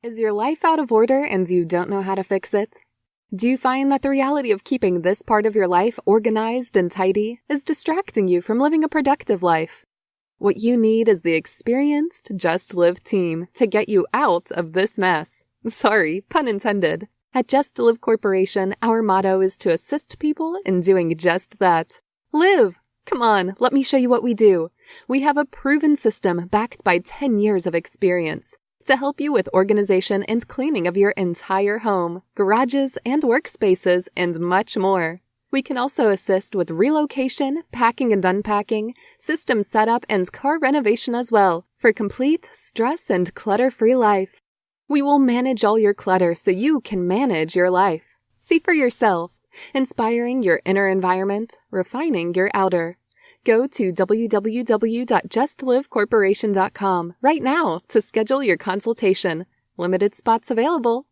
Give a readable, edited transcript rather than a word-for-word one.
Is your life out of order and you don't know how to fix it? Do you find that the reality of keeping this part of your life organized and tidy is distracting you from living a productive life? What you need is the experienced Just Live team to get you out of this mess. Sorry, pun intended. At Just Live Corporation, our motto is to assist people in doing just that. Live! Come on, let me show you what we do. We have a proven system backed by 10 years of experience to help you with organization and cleaning of your entire home, garages and workspaces, and much more. We can also assist with relocation, packing and unpacking, system setup, and car renovation as well for complete stress and clutter-free life. We will manage all your clutter so you can manage your life. See for yourself, inspiring your inner environment, refining your outer. Go to www.justlivecorporation.com right now to schedule your consultation. Limited spots available.